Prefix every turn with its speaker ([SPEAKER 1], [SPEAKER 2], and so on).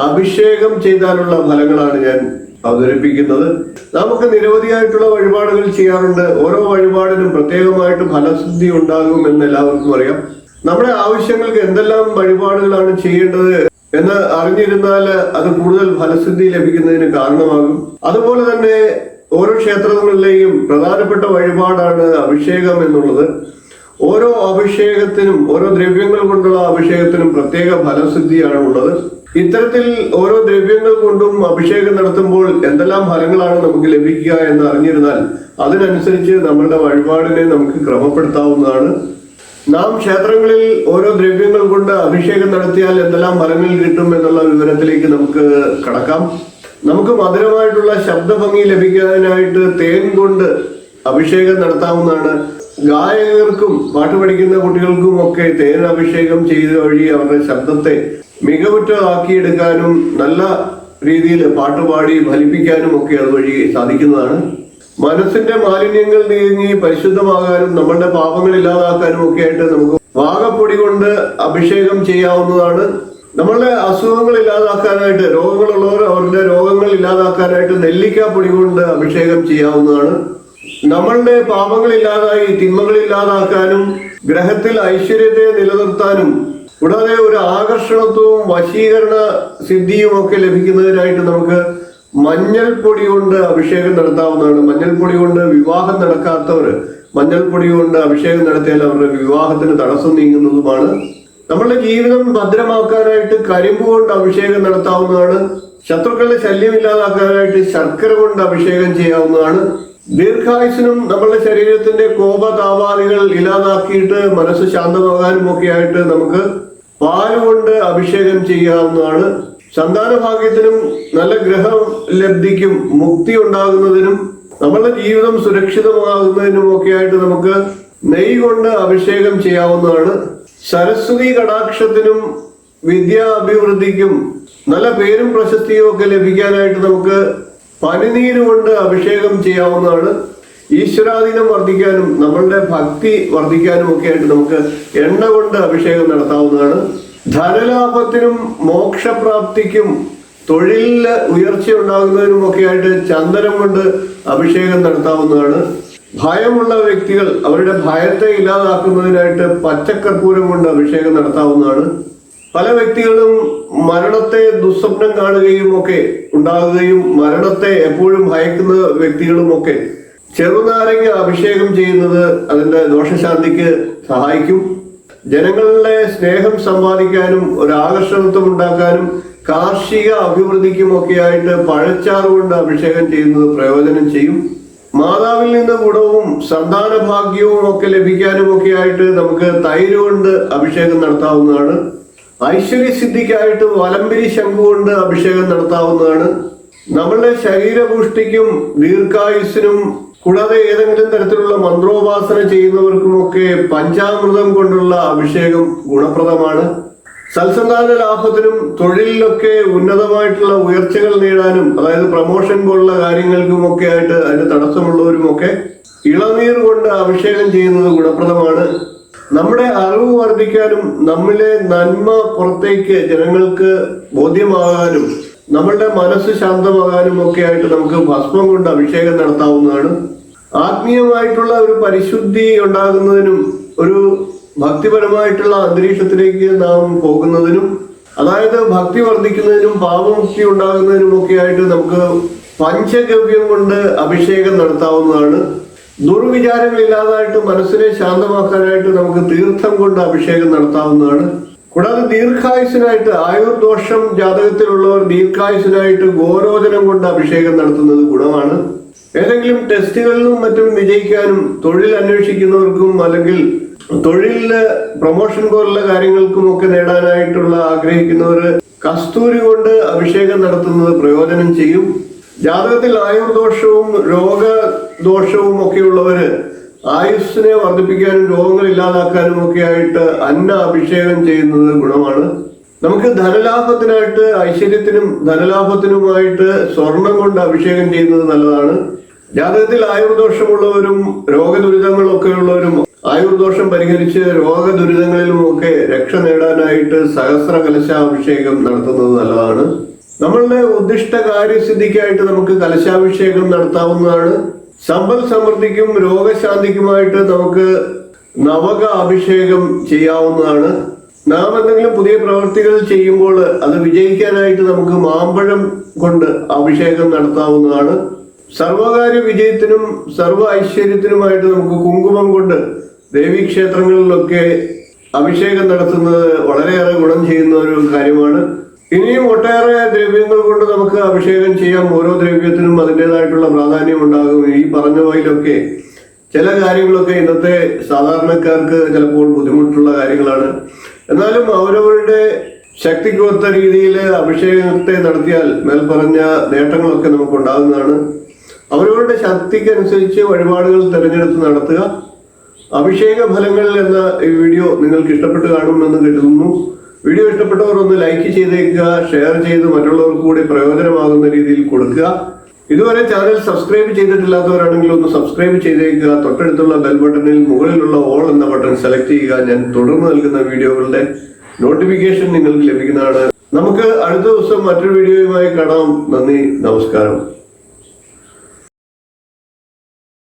[SPEAKER 1] അഭിഷേകം ചെയ്താലുള്ള ഫലങ്ങളാണ് ഞാൻ അവതരിപ്പിക്കുന്നത്. നമുക്ക് നിരവധിയായിട്ടുള്ള വഴിപാടുകൾ ചെയ്യാറുണ്ട്. ഓരോ വഴിപാടിനും പ്രത്യേകമായിട്ട് ഫലസിദ്ധി ഉണ്ടാകും എന്ന് എല്ലാവർക്കും അറിയാം. നമ്മുടെ ആവശ്യങ്ങൾക്ക് എന്തെല്ലാം വഴിപാടുകളാണ് ചെയ്യേണ്ടത് എന്ന് അറിഞ്ഞിരുന്നാൽ അത് കൂടുതൽ ഫലസിദ്ധി ലഭിക്കുന്നതിന് കാരണമാകും. അതുപോലെ തന്നെ ഓരോ ക്ഷേത്രങ്ങളിലെയും പ്രധാനപ്പെട്ട വഴിപാടാണ് അഭിഷേകം എന്നുള്ളത്. ഓരോ അഭിഷേകത്തിനും, ഓരോ ദ്രവ്യങ്ങൾ കൊണ്ടുള്ള അഭിഷേകത്തിനും പ്രത്യേക ഫലസിദ്ധിയാണ് ഉള്ളത്. ഇത്തരത്തിൽ ഓരോ ദ്രവ്യങ്ങൾ കൊണ്ടും അഭിഷേകം നടത്തുമ്പോൾ എന്തെല്ലാം ഫലങ്ങളാണ് നമുക്ക് ലഭിക്കുക എന്ന് അറിഞ്ഞിരുന്നാൽ അതിനനുസരിച്ച് നമ്മളുടെ വഴിപാടിനെ നമുക്ക് ക്രമപ്പെടുത്താവുന്നതാണ്. നാം ക്ഷേത്രങ്ങളിൽ ഓരോ ദ്രവ്യങ്ങൾ കൊണ്ട് അഭിഷേകം നടത്തിയാൽ എന്തെല്ലാം ഫലങ്ങൾ കിട്ടും എന്നുള്ള വിവരത്തിലേക്ക് നമുക്ക് കടക്കാം. നമുക്ക് മധുരമായിട്ടുള്ള ശബ്ദഭംഗി ലഭിക്കാനായിട്ട് തേൻ കൊണ്ട് അഭിഷേകം നടത്താവുന്നതാണ്. ഗായകർക്കും പാട്ട് പഠിക്കുന്ന കുട്ടികൾക്കും ഒക്കെ തേൻ അഭിഷേകം ചെയ്ത വഴി അവരുടെ ശബ്ദത്തെ മികവുറ്റതാക്കിയെടുക്കാനും നല്ല രീതിയിൽ പാട്ടുപാടി ഫലിപ്പിക്കാനും ഒക്കെ അതുവഴി സാധിക്കുന്നതാണ്. മനസ്സിന്റെ മാലിന്യങ്ങൾ നീങ്ങി പരിശുദ്ധമാകാനും നമ്മളുടെ പാപങ്ങൾ ഇല്ലാതാക്കാനും ഒക്കെ ആയിട്ട് നമുക്ക് വാഗപ്പൊടി കൊണ്ട് അഭിഷേകം ചെയ്യാവുന്നതാണ്. നമ്മളുടെ അസുഖങ്ങൾ ഇല്ലാതാക്കാനായിട്ട്, രോഗങ്ങളുള്ളവർ അവരുടെ രോഗങ്ങൾ ഇല്ലാതാക്കാനായിട്ട് നെല്ലിക്കാപ്പൊടി കൊണ്ട് അഭിഷേകം ചെയ്യാവുന്നതാണ്. നമ്മളുടെ പാപങ്ങൾ ഇല്ലാതായി തിന്മകൾ ഇല്ലാതാക്കാനും ഗ്രഹത്തിൽ ഐശ്വര്യത്തെ നിലനിർത്താനും കൂടാതെ ഒരു ആകർഷണത്വവും വശീകരണ സിദ്ധിയും ഒക്കെ ലഭിക്കുന്നതിനായിട്ട് നമുക്ക് മഞ്ഞൾപ്പൊടി കൊണ്ട് അഭിഷേകം നടത്താവുന്നതാണ്. മഞ്ഞൾപ്പൊടി കൊണ്ട് വിവാഹം നടക്കാത്തവർ മഞ്ഞൾപ്പൊടി കൊണ്ട് അഭിഷേകം നടത്തിയാൽ അവരുടെ വിവാഹത്തിന് തടസ്സം നീങ്ങുന്നതുമാണ്. നമ്മളുടെ ജീവിതം ഭദ്രമാക്കാനായിട്ട് കരിമ്പ് കൊണ്ട് അഭിഷേകം നടത്താവുന്നതാണ്. ശത്രുക്കളുടെ ശല്യം ഇല്ലാതാക്കാനായിട്ട് ശർക്കര കൊണ്ട് അഭിഷേകം ചെയ്യാവുന്നതാണ്. ദീർഘായുസിനും നമ്മളുടെ ശരീരത്തിന്റെ കോപതാപാദികൾ ഇല്ലാതാക്കിയിട്ട് മനസ്സ് ശാന്തമാകാനും ഒക്കെ ആയിട്ട് നമുക്ക് പാല് കൊണ്ട് അഭിഷേകം ചെയ്യാവുന്നതാണ്. സന്താന ഭാഗ്യത്തിനും നല്ല ഗ്രഹ ലബ്ധിക്കും മുക്തി ഉണ്ടാകുന്നതിനും നമ്മളുടെ ജീവിതം സുരക്ഷിതമാകുന്നതിനും ഒക്കെ ആയിട്ട് നമുക്ക് നെയ്യ് കൊണ്ട് അഭിഷേകം ചെയ്യാവുന്നതാണ്. സരസ്വതി കടാക്ഷത്തിനും വിദ്യാ അഭിവൃദ്ധിക്കും നല്ല പേരും പ്രശസ്തിയും ഒക്കെ ലഭിക്കാനായിട്ട് നമുക്ക് പനിനീര് കൊണ്ട് അഭിഷേകം ചെയ്യാവുന്നതാണ്. ഈശ്വരാധീനം വർദ്ധിക്കാനും നമ്മളുടെ ഭക്തി വർദ്ധിക്കാനും ഒക്കെ ആയിട്ട് നമുക്ക് എണ്ണ കൊണ്ട് അഭിഷേകം നടത്താവുന്നതാണ്. ധനലാഭത്തിനും മോക്ഷപ്രാപ്തിക്കും തൊഴിലില് ഉയർച്ച ഉണ്ടാകുന്നതിനും ഒക്കെ ആയിട്ട് ചന്ദനം കൊണ്ട് അഭിഷേകം നടത്താവുന്നതാണ്. ഭയമുള്ള വ്യക്തികൾ അവരുടെ ഭയത്തെ ഇല്ലാതാക്കുന്നതിനായിട്ട് പച്ചക്കർപ്പൂരം കൊണ്ട് അഭിഷേകം നടത്താവുന്നതാണ്. പല വ്യക്തികളും മരണത്തെ ദുസ്വപ്നം കാണുകയും ഒക്കെ ഉണ്ടാകുകയും മരണത്തെ എപ്പോഴും ഭയക്കുന്ന വ്യക്തികളും ഒക്കെ ചെറുനാരങ്ങ അഭിഷേകം ചെയ്യുന്നത് അതിന്റെ ദോഷശാന്തിക്ക് സഹായിക്കും. ജനങ്ങളുടെ സ്നേഹം സമ്പാദിക്കാനും ഒരു ആകർഷണത്വം ഉണ്ടാക്കാനും കാർഷിക അഭിവൃദ്ധിക്കും ഒക്കെ ആയിട്ട് പഴച്ചാറ് കൊണ്ട് അഭിഷേകം ചെയ്യുന്നത് പ്രയോജനം ചെയ്യും. മാതാവിൽ നിന്ന് ഗുണവും സന്താന ഭാഗ്യവും ഒക്കെ ലഭിക്കാനും ഒക്കെ ആയിട്ട് നമുക്ക് തൈര് കൊണ്ട് അഭിഷേകം നടത്താവുന്നതാണ്. ഐശ്വര്യസിദ്ധിക്കായിട്ട് വലംബിരി ശംഖു കൊണ്ട് അഭിഷേകം നടത്താവുന്നതാണ്. നമ്മളുടെ ശരീരപുഷ്ടിക്കും ദീർഘായുസ്സിനും കൂടാതെ ഏതെങ്കിലും തരത്തിലുള്ള മന്ത്രോപാസന ചെയ്യുന്നവർക്കുമൊക്കെ പഞ്ചാമൃതം കൊണ്ടുള്ള അഭിഷേകം ഗുണപ്രദമാണ്. സൽസന്താന ലാഭത്തിനും തൊഴിലിലൊക്കെ ഉന്നതമായിട്ടുള്ള ഉയർച്ചകൾ നേടാനും അതായത് പ്രമോഷൻ പോലുള്ള കാര്യങ്ങൾക്കും ഒക്കെ ആയിട്ട് അതിന് തടസ്സമുള്ളവരുമൊക്കെ ഇളനീർ കൊണ്ട് അഭിഷേകം ചെയ്യുന്നത് ഗുണപ്രദമാണ്. നമ്മുടെ അറിവ് വർദ്ധിക്കാനും നമ്മിലെ നന്മ പുറത്തേക്ക് ജനങ്ങൾക്ക് ബോധ്യമാകാനും നമ്മളുടെ മനസ്സ് ശാന്തമാകാനും ഒക്കെ ആയിട്ട് നമുക്ക് ഭസ്മം കൊണ്ട് അഭിഷേകം നടത്താവുന്നതാണ്. ആത്മീയമായിട്ടുള്ള ഒരു പരിശുദ്ധി ഉണ്ടാകുന്നതിനും ഒരു ഭക്തിപരമായിട്ടുള്ള അന്തരീക്ഷത്തിലേക്ക് നാം പോകുന്നതിനും അതായത് ഭക്തി വർദ്ധിക്കുന്നതിനും പാപമുക്തി ഉണ്ടാകുന്നതിനും ഒക്കെ ആയിട്ട് നമുക്ക് പഞ്ചഗവ്യം കൊണ്ട് അഭിഷേകം നടത്താവുന്നതാണ്. ദുർവിചാരങ്ങൾ ഇല്ലാതായിട്ട് മനസ്സിനെ ശാന്തമാക്കാനായിട്ട് നമുക്ക് തീർത്ഥം കൊണ്ട് അഭിഷേകം നടത്താവുന്നതാണ്. കൂടാതെ ദീർഘായുസിനായിട്ട് ആയുർദോഷം ജാതകത്തിലുള്ളവർ ദീർഘായുസിനായിട്ട് ഗോരോചനം കൊണ്ട് അഭിഷേകം നടത്തുന്നത് ഗുണമാണ്. ഏതെങ്കിലും ടെസ്റ്റുകളിലും മറ്റും വിജയിക്കാനും തൊഴിൽ അന്വേഷിക്കുന്നവർക്കും അല്ലെങ്കിൽ തൊഴിലില് പ്രൊമോഷൻ പോലുള്ള കാര്യങ്ങൾക്കും ഒക്കെ നേടാനായിട്ടുള്ള ആഗ്രഹിക്കുന്നവർ കസ്തൂരി കൊണ്ട് അഭിഷേകം നടത്തുന്നത് പ്രയോജനം ചെയ്യും. ജാതകത്തിൽ ആയുർദോഷവും രോഗദോഷവും ഒക്കെയുള്ളവര് ആയുസ്സിനെ വർദ്ധിപ്പിക്കാനും രോഗങ്ങൾ ഇല്ലാതാക്കാനും ഒക്കെ ആയിട്ട് അന്ന അഭിഷേകം ചെയ്യുന്നത് ഗുണമാണ്. നമുക്ക് ധനലാഭത്തിനായിട്ട് ഐശ്വര്യത്തിനും ധനലാഭത്തിനുമായിട്ട് സ്വർണം കൊണ്ട് അഭിഷേകം ചെയ്യുന്നത് നല്ലതാണ്. ജാതകത്തിൽ ആയുർദോഷമുള്ളവരും രോഗദുരിതങ്ങളൊക്കെ ഉള്ളവരും ആയുർദോഷം പരിഹരിച്ച് രോഗദുരിതങ്ങളിലുമൊക്കെ രക്ഷ നേടാനായിട്ട് സഹസ്ര കലശാഭിഷേകം നടത്തുന്നത് നല്ലതാണ്. നമ്മളുടെ ഉദ്ദിഷ്ട കാര്യസിദ്ധിക്കായിട്ട് നമുക്ക് കലശാഭിഷേകം നടത്താവുന്നതാണ്. സമ്പൽ സമൃദ്ധിക്കും രോഗശാന്തിക്കുമായിട്ട് നമുക്ക് നവക അഭിഷേകം ചെയ്യാവുന്നതാണ്. നാം എന്തെങ്കിലും പുതിയ പ്രവൃത്തികൾ ചെയ്യുമ്പോൾ അത് വിജയിക്കാനായിട്ട് നമുക്ക് മാമ്പഴം കൊണ്ട് അഭിഷേകം നടത്താവുന്നതാണ്. സർവകാര്യ വിജയത്തിനും സർവ ഐശ്വര്യത്തിനുമായിട്ട് നമുക്ക് കുങ്കുമം കൊണ്ട് ദേവീക്ഷേത്രങ്ങളിലൊക്കെ അഭിഷേകം നടത്തുന്നത് വളരെയേറെ ഗുണം ചെയ്യുന്ന ഒരു കാര്യമാണ്. ഇനിയും ഒട്ടേറെ ദ്രവ്യങ്ങൾ കൊണ്ട് നമുക്ക് അഭിഷേകം ചെയ്യാം. ഓരോ ദ്രവ്യത്തിനും അതിൻ്റെതായിട്ടുള്ള പ്രാധാന്യം ഉണ്ടാകും. ഈ പറഞ്ഞവയിലൊക്കെ ചില കാര്യങ്ങളൊക്കെ ഇന്നത്തെ സാധാരണക്കാർക്ക് ചിലപ്പോൾ ബുദ്ധിമുട്ടുള്ള കാര്യങ്ങളാണ്. എന്നാലും അവരവരുടെ ശക്തിക്കൊത്ത രീതിയിൽ അഭിഷേകത്തെ നടത്തിയാൽ മേൽപ്പറഞ്ഞ നേട്ടങ്ങളൊക്കെ നമുക്ക് ഉണ്ടാകുന്നതാണ്. അവരവരുടെ ശക്തിക്കനുസരിച്ച് വഴിപാടുകൾ തിരഞ്ഞെടുത്ത് നടത്തുക. അഭിഷേക ഫലങ്ങൾ എന്ന ഈ വീഡിയോ നിങ്ങൾക്ക് ഇഷ്ടപ്പെട്ട് കാണുമെന്ന് കരുതുന്നു. വീഡിയോ ഇഷ്ടപ്പെട്ടവർ ഒന്ന് ലൈക്ക് ചെയ്തേക്കുക, ഷെയർ ചെയ്ത് മറ്റുള്ളവർക്ക് കൂടി പ്രയോജനമാകുന്ന രീതിയിൽ കൊടുക്കുക. ഇതുവരെ ചാനൽ സബ്സ്ക്രൈബ് ചെയ്തിട്ടില്ലാത്തവരാണെങ്കിൽ ഒന്ന് സബ്സ്ക്രൈബ് ചെയ്തേക്കുക. തൊട്ടടുത്തുള്ള ബെൽ ബട്ടണിൽ മുകളിലുള്ള ഓൾ എന്ന ബട്ടൺ സെലക്ട് ചെയ്യുക. ഞാൻ തുടർന്ന് നൽകുന്ന വീഡിയോകളുടെ നോട്ടിഫിക്കേഷൻ നിങ്ങൾക്ക് ലഭിക്കുന്നതാണ്. നമുക്ക് അടുത്ത ദിവസം മറ്റൊരു വീഡിയോയുമായി കാണാം. നന്ദി, നമസ്കാരം.